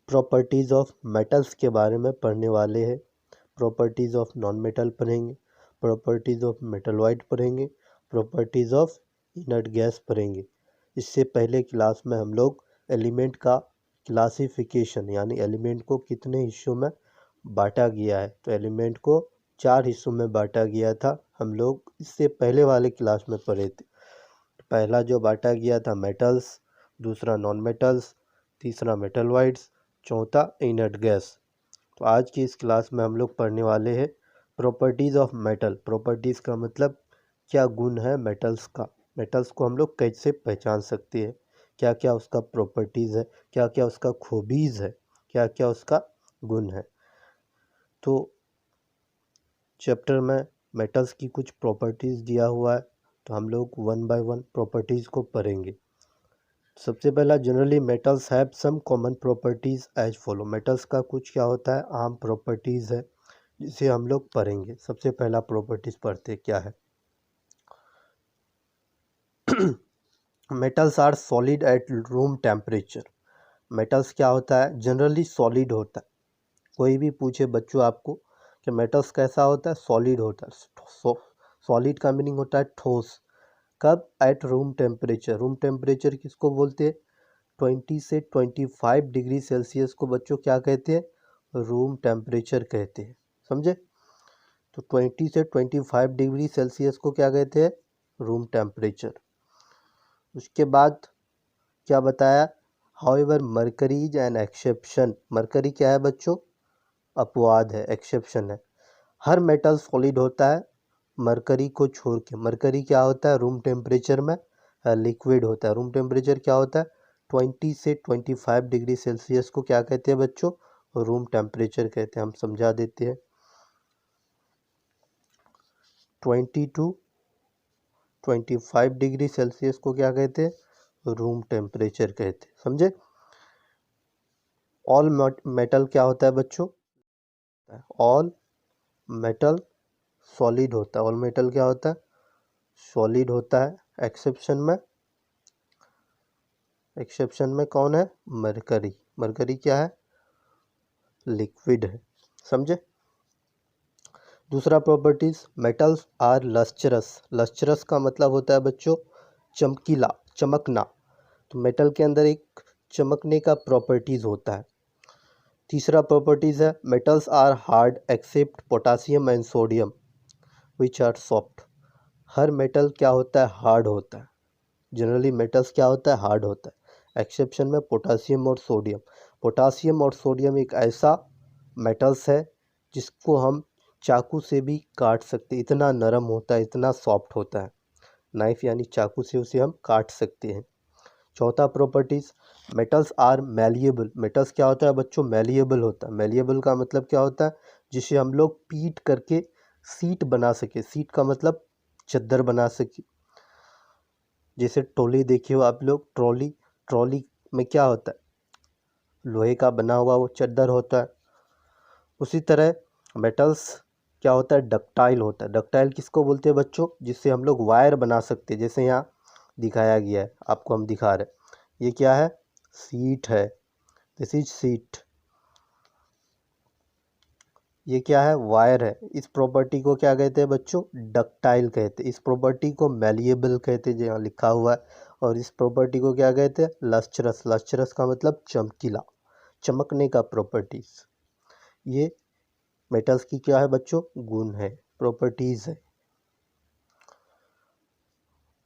Properties of metals के बारे में पढ़ने वाले हैं। प्रॉपर्टीज़ ऑफ नॉन मेटल पढ़ेंगे, प्रॉपर्टीज़ ऑफ मेटलॉइड पढ़ेंगे, प्रॉपर्टीज़ ऑफ इनर्ट गैस पढ़ेंगे। इससे पहले क्लास में हम लोग एलिमेंट का क्लासिफिकेशन यानी एलिमेंट को कितने हिस्सों में बांटा गया है, तो एलिमेंट को 4 हिस्सों में बांटा गया था। हम लोग इससे पहले वाले क्लास में पढ़े थे। पहला जो बांटा गया था मेटल्स, दूसरा नॉन मेटल्स, तीसरा मेटलॉइड्स, चौथा इनर्ट गैस। तो आज की इस क्लास में हम लोग पढ़ने वाले हैं प्रॉपर्टीज़ ऑफ मेटल। प्रॉपर्टीज़ का मतलब क्या गुण है मेटल्स का, मेटल्स को हम लोग कैसे पहचान सकते हैं, क्या क्या उसका प्रॉपर्टीज़ है, क्या क्या उसका खूबीज़ है, क्या क्या उसका गुण है। तो चैप्टर में मेटल्स की कुछ प्रॉपर्टीज़ दिया हुआ है, तो हम लोग 1 बाय 1 प्रॉपर्टीज़ को पढ़ेंगे। सबसे पहला, generally metals have some common properties as follow. Metals का कुछ क्या होता है, आम प्रॉपर्टीज़ है जिसे हम लोग पढ़ेंगे। सबसे पहला प्रॉपर्टीज़ पढ़ते क्या है। Metals are solid at room temperature. Metals क्या होता है, जनरली सॉलिड होता है। कोई भी पूछे बच्चों आपको कि मेटल्स कैसा होता है, सॉलिड होता है। सॉलिड का मीनिंग होता है ठोस। कब, eight room temperature. Room temperature किसको बोलते हैं, 20 से 25 डिग्री सेल्सियस को बच्चों क्या कहते हैं, रूम टेम्परेचर कहते हैं। समझे, तो 20 से 25 डिग्री सेल्सियस को क्या कहते हैं, रूम टेम्परेचर। उसके बाद क्या बताया, however mercury is an exception. Mercury क्या है बच्चों, अपवाद है, एक्सेप्शन है। हर मेटल सॉलिड होता है मरकरी को छोड़ के। मरकरी क्या होता है, रूम टेम्परेचर में लिक्विड होता है। रूम टेम्परेचर क्या होता है, 20 से 25 डिग्री सेल्सियस को क्या कहते हैं बच्चों, रूम टेम्परेचर कहते हैं। हम समझा देते हैं, 20 टू 25 डिग्री सेल्सियस को क्या कहते हैं, रूम टेम्परेचर कहते हैं। समझे। ऑल मेटल क्या होता है बच्चों, ऑल मेटल सॉलिड होता है। ऑल मेटल क्या होता है, सॉलिड होता है। एक्सेप्शन में कौन है, मरकरी। मरकरी क्या है, लिक्विड है। समझे। दूसरा properties, metals are lustrous. Lustrous का मतलब होता है बच्चों चमकीला, चमकना। तो मेटल के अंदर एक चमकने का प्रॉपर्टीज होता है। तीसरा प्रॉपर्टीज है, metals are hard except potassium and sodium which are soft. हर मेटल क्या होता है, हार्ड होता है। जनरली मेटल्स क्या होता है, हार्ड होता है। एक्सेप्शन में पोटासियम और सोडियम। पोटासियम और सोडियम एक ऐसा मेटल्स है जिसको हम चाकू से भी काट सकते, इतना नरम होता है, इतना सॉफ्ट होता है। नाइफ यानी चाकू से उसे हम काट सकते हैं। चौथा properties, metals are malleable. Metals क्या होता है बच्चों, मैलिएबल होता है। मैलिएबल का मतलब क्या होता है, जिसे हम लोग पीट करके सीट बना सके। सीट का मतलब चद्दर बना सके। जैसे ट्रॉली देखिए हो आप लोग, ट्रॉली, ट्रॉली में क्या होता है, लोहे का बना हुआ वो चद्दर होता है। उसी तरह मेटल्स क्या होता है, डक्टाइल होता है। डक्टाइल किसको बोलते हैं बच्चों, जिससे हम लोग वायर बना सकते हैं। जैसे यहाँ दिखाया गया है, आपको हम दिखा रहे हैं, ये क्या है, सीट है, दिस इज सीट। ये क्या है, वायर है। इस प्रॉपर्टी को क्या कहते हैं बच्चों, डक्टाइल कहते हैं। इस प्रॉपर्टी को मैलिएबल कहते हैं, जो यहाँ लिखा हुआ है। और इस प्रॉपर्टी को क्या कहते हैं, लस्चरस। लस्चरस का मतलब चमकीला, चमकने का प्रॉपर्टीज। ये मेटल्स की क्या है बच्चों, गुण है, प्रॉपर्टीज है।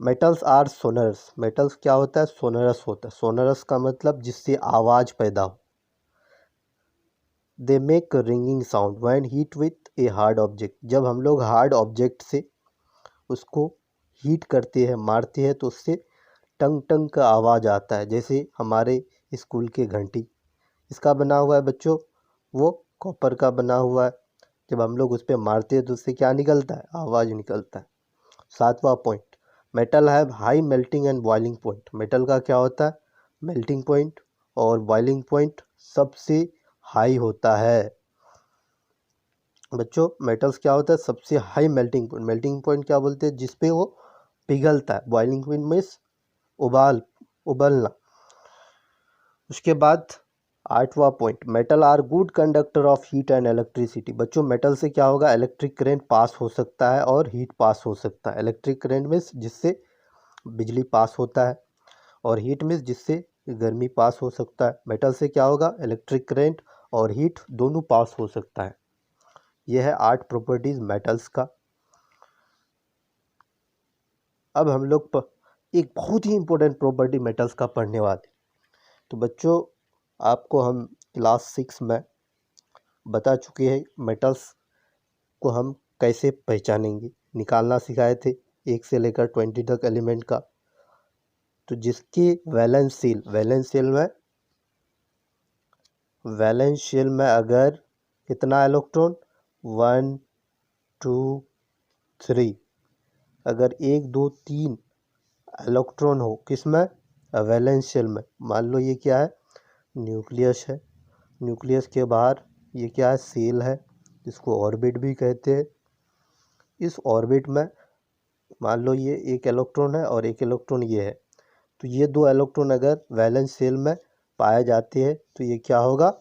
Metals are sonorous. मेटल्स क्या होता है, सोनरस होता है। सोनरस का मतलब जिससे आवाज़ पैदा हो। They make ringing sound when heat with a hard object. जब हम लोग हार्ड ऑब्जेक्ट से उसको हीट करते हैं, मारते हैं, तो उससे टंग टंग का आवाज़ आता है। जैसे हमारे स्कूल के घंटी, इसका बना हुआ है बच्चों, वो कॉपर का बना हुआ है। जब हम लोग उस पर मारते हैं तो उससे क्या निकलता है, आवाज़ निकलता है। सातवां point, metal have high melting and boiling point. Metal का क्या होता है, मेल्टिंग पॉइंट और बॉइलिंग पॉइंट सबसे हाई होता है। बच्चों मेटल्स क्या होता है, सबसे high melting point. Melting point क्या बोलते हैं, जिसपे वो पिघलता है। बॉइलिंग पॉइंट मीन्स उबालना। उसके बाद 8वां point, metal are good conductor of heat and electricity. बच्चों मेटल से क्या होगा, इलेक्ट्रिक करंट पास हो सकता है और हीट पास हो सकता है। इलेक्ट्रिक करंट में जिससे बिजली पास होता है और हीट में जिससे गर्मी पास हो सकता है। मेटल से क्या होगा, इलेक्ट्रिक करंट और हीट दोनों पास हो सकता है। यह है 8 प्रॉपर्टीज मेटल्स का। अब हम लोग एक बहुत ही इंपॉर्टेंट प्रॉपर्टी मेटल्स का पढ़ने वाले। तो बच्चों आपको हम क्लास 6 में बता चुके हैं मेटल्स को हम कैसे पहचानेंगे, निकालना सिखाए थे 1 से लेकर 20 तक एलिमेंट का। तो जिसकी वैलेंस शेल में अगर कितना इलेक्ट्रॉन, 1 2 3, अगर 1 2 3 इलेक्ट्रॉन हो किसमें, वैलेंस शेल में, मान लो ये क्या है, न्यूक्लियस है। न्यूक्लियस के बाहर ये क्या है, सेल है, इसको ऑर्बिट भी कहते हैं। इस ऑर्बिट में मान लो ये एक इलेक्ट्रॉन है और एक इलेक्ट्रॉन ये है, तो ये 2 इलेक्ट्रॉन अगर वैलेंस शेल में पाए जाते हैं तो ये क्या होगा,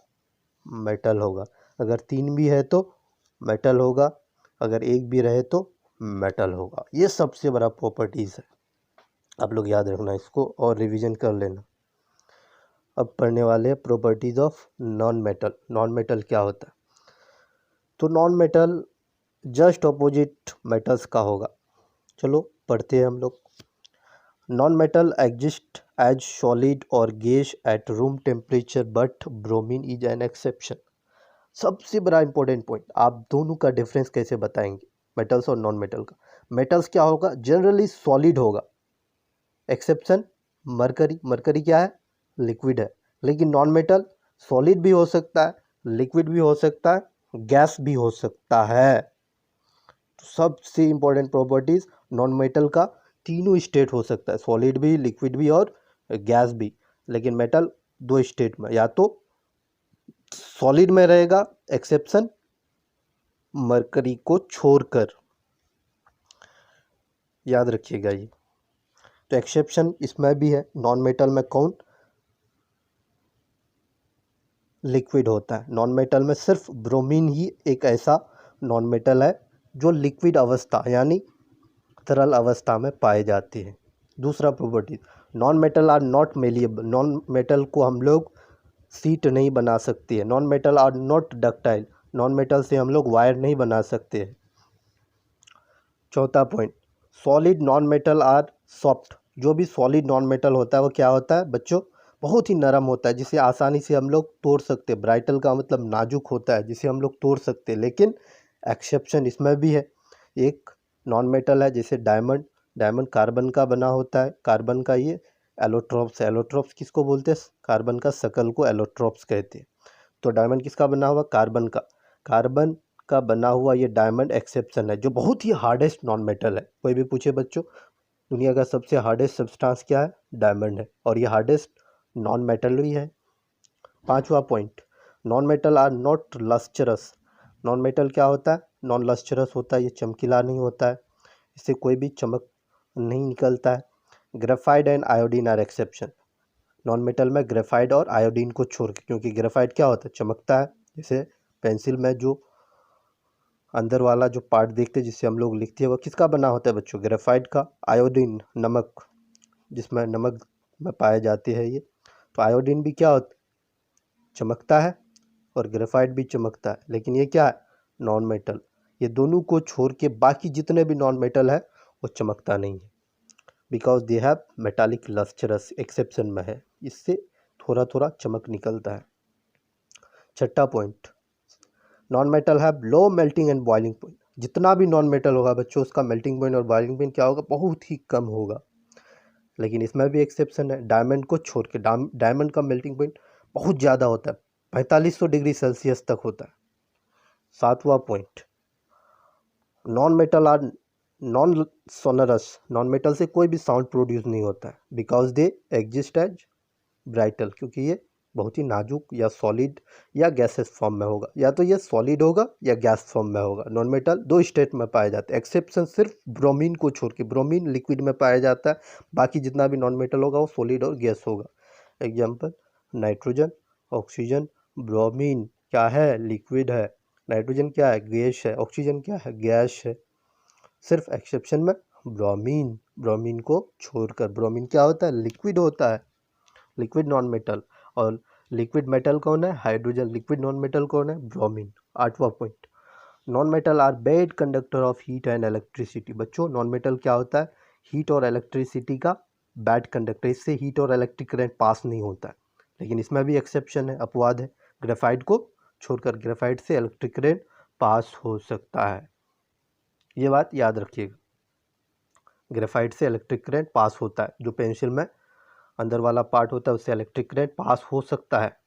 मेटल होगा। अगर 3 भी है तो मेटल होगा, अगर 1 भी रहे तो मेटल होगा। ये सबसे बड़ा प्रॉपर्टीज़ है, आप लोग याद रखना इसको और रिवीजन कर लेना। अब पढ़ने वाले हैं properties of non metal. Non metal क्या होता है, तो non metal just opposite metals का होगा। चलो पढ़ते हैं हम लोग। Non metal exist as solid और gas at room temperature but bromine is an exception. सबसे बड़ा इंपॉर्टेंट पॉइंट, आप दोनों का डिफरेंस कैसे बताएंगे, मेटल्स और नॉन मेटल का। मेटल्स क्या होगा, जनरली सॉलिड होगा, एक्सेप्शन मरकरी। मरकरी क्या है, लिक्विड है। लेकिन नॉन मेटल सॉलिड भी हो सकता है, लिक्विड भी हो सकता है, गैस भी हो सकता है। तो सबसे इंपॉर्टेंट प्रॉपर्टीज नॉन मेटल का, तीनों स्टेट हो सकता है, सॉलिड भी, लिक्विड भी और गैस भी। लेकिन मेटल 2 स्टेट में, या तो सॉलिड में रहेगा, एक्सेप्शन मरकरी को छोड़कर, याद रखिएगा ये। तो एक्सेप्शन इसमें भी है, नॉन मेटल में कौन, लिक्विड होता है। नॉन मेटल में सिर्फ ब्रोमीन ही एक ऐसा नॉन मेटल है जो लिक्विड अवस्था यानी तरल अवस्था में पाए जाते हैं। दूसरा property, non metal are not malleable. Non metal को हम लोग सीट नहीं बना सकते हैं। Non metal are not ductile. Non metal से हम लोग वायर नहीं बना सकते हैं। चौथा point, solid non metal are soft. जो भी सॉलिड नॉन मेटल होता है वो क्या होता है बच्चों, बहुत ही नरम होता है, जिसे आसानी से हम लोग तोड़ सकते हैं। ब्राइटल का मतलब नाजुक होता है, जिसे हम लोग तोड़ सकते हैं। लेकिन एक्सेप्शन इसमें भी है, एक नॉन मेटल है जैसे डायमंड। डायमंड कार्बन का बना होता है, कार्बन का ये एलोट्रॉप्स है। एलोट्रॉप्स किसको बोलते हैं, कार्बन का शकल को एलोट्रॉप्स कहते हैं। तो डायमंड किसका बना हुआ, कार्बन का। कार्बन का बना हुआ ये डायमंड एक्सेप्शन है, जो बहुत ही हार्डेस्ट नॉन मेटल है। कोई भी पूछे बच्चों दुनिया का सबसे हार्डेस्ट सब्सटेंस क्या है, डायमंड है, और ये हार्डेस्ट नॉन मेटल भी है। पांचवा point, non metal are not lustrous. Non metal क्या होता है, नॉन लस्चरस होता है, ये चमकीला नहीं होता है, इससे कोई भी चमक नहीं निकलता है। Graphite and iodine are exception. Non metal में ग्रेफाइट और आयोडीन को छोड़ के, क्योंकि ग्रेफाइट क्या होता है, चमकता है। जैसे पेंसिल में जो अंदर वाला जो पार्ट देखते हैं जिससे हम लोग लिखते हैं, वो किसका बना होता है बच्चों, ग्रेफाइट का। आयोडीन नमक, जिसमें नमक में पाए जाते हैं ये। तो आयोडीन भी क्या होता, चमकता है, और ग्रेफाइट भी चमकता है, लेकिन ये क्या है, नॉन मेटल। ये दोनों को छोड़ के बाकी जितने भी नॉन मेटल है वो चमकता नहीं है, because they have metallic lustrous, exception में है, इससे थोड़ा थोड़ा चमक निकलता है। छठा point, non metal have low melting and boiling point. जितना भी नॉन मेटल होगा बच्चों, उसका मेल्टिंग पॉइंट और बॉइलिंग पॉइंट क्या होगा, बहुत ही कम होगा। लेकिन इसमें भी एक्सेप्शन है, डायमंड को छोड़ के। डायमंड का मेल्टिंग पॉइंट बहुत ज़्यादा होता है, 4500 डिग्री सेल्सियस तक होता है। सातवां point, non metal are non sonorous. Non metal से कोई भी साउंड प्रोड्यूस नहीं होता है, because they exist as brittle, क्योंकि ये बहुत ही नाजुक या सॉलिड या गैसेस फॉर्म में होगा, या तो ये सॉलिड होगा या गैस फॉर्म में होगा। नॉन मेटल 2 स्टेट में पाए जाते हैं, एक्सेप्शन सिर्फ ब्रोमीन को छोड़ के। ब्रोमीन लिक्विड में पाया जाता है, बाकी जितना भी नॉन मेटल होगा वो सॉलिड और गैस होगा। एग्जाम्पल नाइट्रोजन ऑक्सीजन, ब्रोमीन क्या है, लिक्विड है, नाइट्रोजन क्या है, गैस है, ऑक्सीजन क्या है, गैस है। सिर्फ एक्सेप्शन में ब्रोमीन, ब्रोमीन को छोड़कर। ब्रोमीन क्या होता है, लिक्विड होता है, लिक्विड नॉन मेटल। और लिक्विड मेटल कौन है, हाइड्रोजन। लिक्विड नॉन मेटल कौन है, ब्रोमीन। 8वां point, non metal are bad conductor of heat and electricity. बच्चों नॉन मेटल क्या होता है, हीट और इलेक्ट्रिसिटी का बैड कंडक्टर, इससे हीट और इलेक्ट्रिक करंट पास नहीं होता है। लेकिन इसमें भी एक्सेप्शन है, अपवाद है, ग्रेफाइट को छोड़कर। ग्रेफाइट से इलेक्ट्रिक करंट पास हो सकता है, ये बात याद रखिएगा। ग्रेफाइट से इलेक्ट्रिक करंट पास होता है, जो पेंसिल में अंदर वाला पार्ट होता है उससे इलेक्ट्रिक करंट पास हो सकता है,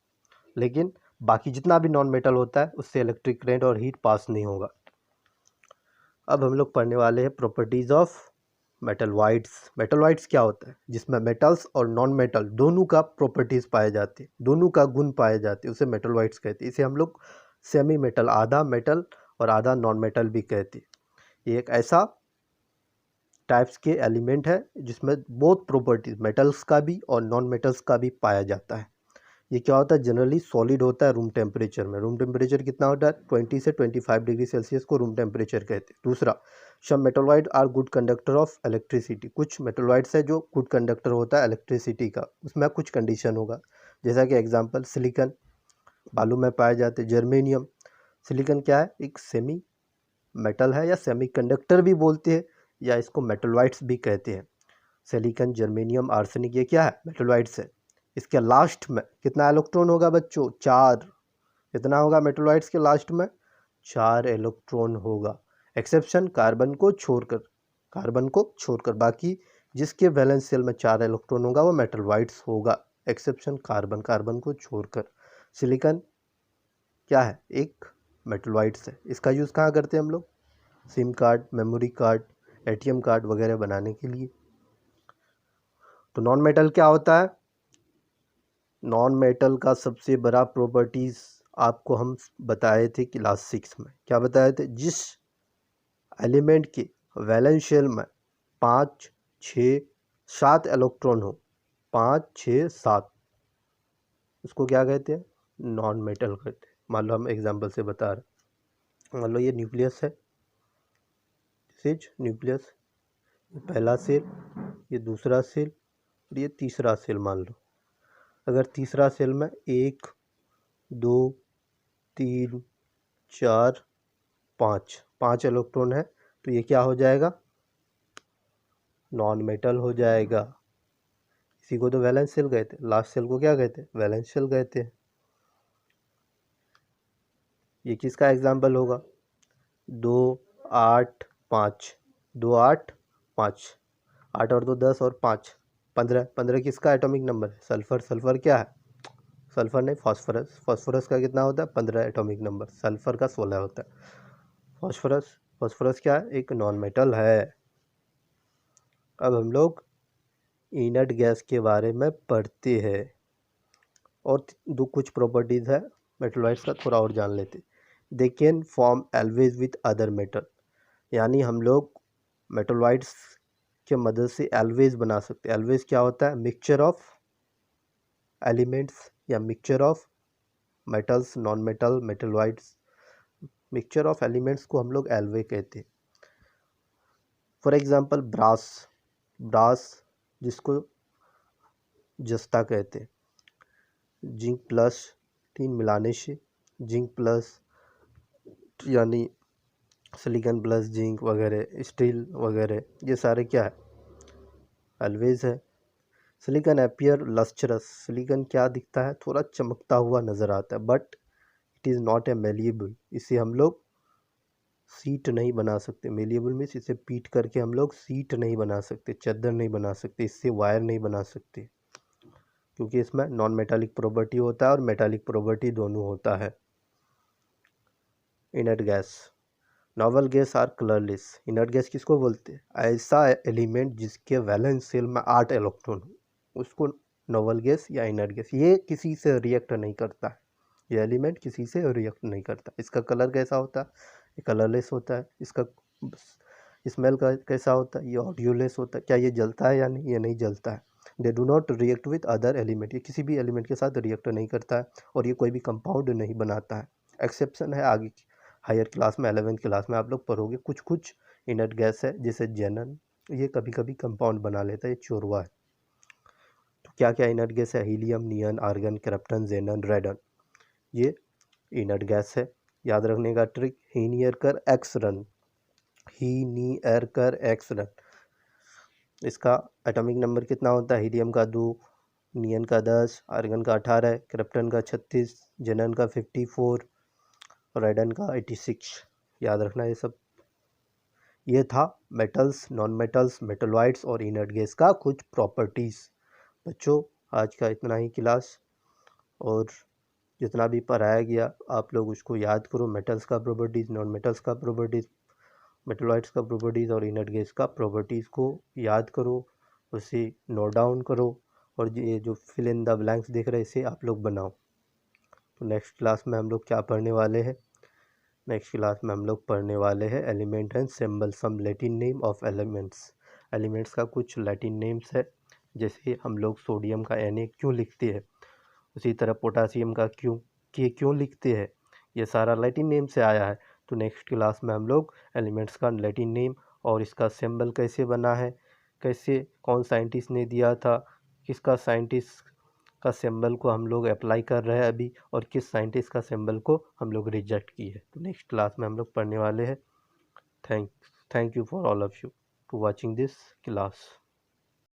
लेकिन बाकी जितना भी नॉन मेटल होता है उससे इलेक्ट्रिक करंट और हीट पास नहीं होगा। अब हम लोग पढ़ने वाले हैं प्रॉपर्टीज ऑफ मेटलवाइड्स। मेटलवाइड्स क्या होता है, जिसमें मेटल्स और नॉन मेटल दोनों का प्रॉपर्टीज पाए जाते हैं, दोनों का गुण पाए जाते हैं, उसे मेटलवाइड्स कहते हैं। इसे हम लोग सेमी मेटल, आधा मेटल और आधा नॉन मेटल भी कहते हैं। ये एक ऐसा टाइप्स के एलिमेंट है जिसमें बहुत प्रॉपर्टीज मेटल्स का भी और नॉन मेटल्स का भी पाया जाता है। ये क्या होता है, जनरली सॉलिड होता है रूम टेम्परेचर में। रूम टेम्परेचर कितना होता है, 20 से 25 डिग्री सेल्सियस को रूम टेम्परेचर कहते हैं। दूसरा, some metalloid are good conductor of electricity. कुछ मेटलवाइड्स है जो गुड कंडक्टर होता है इलेक्ट्रिसिटी का, उसमें कुछ कंडीशन होगा। जैसा कि एग्जांपल सिलिकन, बालू में पाए जाते हैं। जर्मेनियम, सिलिकन क्या है, एक सेमी मेटल है या सेमी कंडक्टर भी बोलते हैं, या इसको मेटलवाइड्स भी कहते हैं। सिलिकन, जर्मेनियम, आर्सेनिक, ये क्या है, मेटलवाइड्स है। इसके लास्ट में कितना इलेक्ट्रॉन होगा बच्चों, 4। कितना होगा मेटलवाइड्स के लास्ट में, 4 इलेक्ट्रॉन होगा। एक्सेप्शन कार्बन को छोड़कर, कार्बन को छोड़कर बाकी जिसके वैलेंस शेल में 4 इलेक्ट्रॉन होगा वो मेटलवाइड्स होगा। एक्सेप्शन कार्बन, कार्बन को छोड़कर। सिलिकन क्या है, एक मेटलवाइड्स है। इसका यूज़ कहाँ करते हैं हम लोग, SIM card, memory card, ATM card वगैरह बनाने के लिए। तो नॉन मेटल क्या होता है, नॉन मेटल का सबसे बड़ा प्रॉपर्टीज आपको हम बताए थे क्लास 6 में। क्या बताए थे, जिस एलिमेंट के वैलेंस शेल में 5, 6, 7 इलेक्ट्रॉन हो, 5, 6, 7, उसको क्या कहते हैं, नॉन मेटल कहते हैं। मान लो हम एग्जांपल से बता रहे, मान लो ये न्यूक्लियस है, दिस इज न्यूक्लियस, पहला सेल, ये दूसरा सेल और ये तीसरा सेल। मान लो अगर तीसरा सेल में 1, 2, 3, 4, 5 इलेक्ट्रॉन है, तो ये क्या हो जाएगा, नॉन मेटल हो जाएगा। इसी को तो वैलेंस शेल कहते हैं। लास्ट सेल को क्या कहते हैं, वैलेंस शेल कहते हैं। ये किसका एग्जाम्पल होगा, 2, 8, 5, 2, 8, 5, 8 और 2 10 और 5 15। 15 किसका एटॉमिक नंबर है, सल्फर। सल्फर क्या है, सल्फर नहीं, फास्फोरस। फास्फोरस का कितना होता है, 15 एटॉमिक नंबर। सल्फर का 16 होता है। फास्फोरस, फास्फोरस क्या है, एक नॉन मेटल है। अब हम लोग इनर्ट गैस के बारे में पढ़ते हैं, और दो कुछ प्रॉपर्टीज़ है मेटलवाइड्स का, थोड़ा और जान लेते। They can form Alves with other metal, यानी हम लोग मेटलवाइड्स के मदद से एल्वेज बना सकते हैं। एल्वेज क्या होता है, मिक्सचर ऑफ एलिमेंट्स या mixture of metals, non metal, metalloids, mixture of elements को हम लोग एल्वे कहते हैं। फॉर एग्जांपल ब्रास, ब्रास जिसको जस्ता कहते हैं। जिंक प्लस 3 मिलाने से, जिंक प्लस यानी सिलिकॉन प्लस जिंक वगैरह, स्टील वगैरह, ये सारे क्या है, एल्वेज है। सिलिकॉन अपीयर लस्ट्रस, सिलिकॉन क्या दिखता है, थोड़ा चमकता हुआ नज़र आता है, but it is not a malleable. इसे हम लोग सीट नहीं बना सकते। मेलिएबल मीन्स इसे पीट करके हम लोग सीट नहीं बना सकते, चादर नहीं बना सकते, इससे वायर नहीं बना सकते, क्योंकि इसमें नॉन मेटालिक प्रॉपर्टी होता है और मेटालिक प्रॉपर्टी दोनों होता है। Inert gas, noble gas are colourless. Inert gas किसको बोलते हैं, ऐसा एलिमेंट जिसके वैलेंस शेल में 8 इलेक्ट्रॉन हो, उसको नॉवल गैस या इनर्ट गैस। ये किसी से रिएक्ट नहीं करता है, ये एलिमेंट किसी से रिएक्ट नहीं करता। इसका कलर कैसा होता है, ये कलरलेस होता है। इसका स्मेल का कैसा होता है, ये ऑडियोलेस होता है। क्या ये जलता है या नहीं, ये नहीं जलता है। They do not react with other element, ये किसी भी एलिमेंट के साथ रिएक्ट नहीं करता है और ये कोई भी कंपाउंड नहीं बनाता है। एक्सेप्शन है आगे हायर क्लास में 11th क्लास में आप लोग पढ़ोगे, कुछ कुछ इनर्ट गैस है जैसे जेनन, ये कभी कभी कंपाउंड बना लेता है, ये चोरवा है। तो क्या क्या इनर्ट गैस है, हीलियम, नियन, आर्गन, क्रिप्टन, जेनन, रेडन, ये इनर्ट गैस है। याद रखने का ट्रिक, ही नियर कर एक्स रन, ही नियर कर एक्स रन। इसका एटॉमिक नंबर कितना होता है, हीलियम का 2, नियन का 10, आर्गन का 18, क्रिप्टन का 36, जेनन का 54, रेडन का 86। याद रखना ये सब। ये था मेटल्स, नॉन मेटल्स, मेटलॉइड्स और इनर्ट गैस का कुछ प्रॉपर्टीज़। बच्चों आज का इतना ही क्लास, और जितना भी पढ़ाया गया आप लोग उसको याद करो, मेटल्स का प्रॉपर्टीज़, नॉन मेटल्स का प्रॉपर्टीज़, मेटलॉइड्स का प्रॉपर्टीज़ और इनर्ट गैस का प्रॉपर्टीज़ को याद करो, उसे नोट डाउन करो, और ये जो फिल इन द ब्लैंक्स देख रहे हैं इसे आप लोग बनाओ। तो नेक्स्ट क्लास में हम लोग क्या पढ़ने वाले हैं, नेक्स्ट क्लास में हम लोग पढ़ने वाले हैं element and symbol, some Latin name of elements. Elements का कुछ लैटिन नेम्स है, जैसे हम लोग सोडियम का Na क्यों लिखते हैं, उसी तरह पोटासियम का क्यों लिखते हैं, ये सारा लैटिन नेम से आया है। तो नेक्स्ट क्लास में हम लोग एलिमेंट्स का लैटिन नेम और इसका सिंबल कैसे बना है, कैसे कौन साइंटिस्ट ने दिया था, किसका साइंटिस्ट का सिंबल को हम लोग अप्लाई कर रहे हैं अभी, और किस साइंटिस्ट का सिंबल को हम लोग रिजेक्ट किए हैं, तो नेक्स्ट क्लास में हम लोग पढ़ने वाले हैं। Thank you for all of you to watching this class.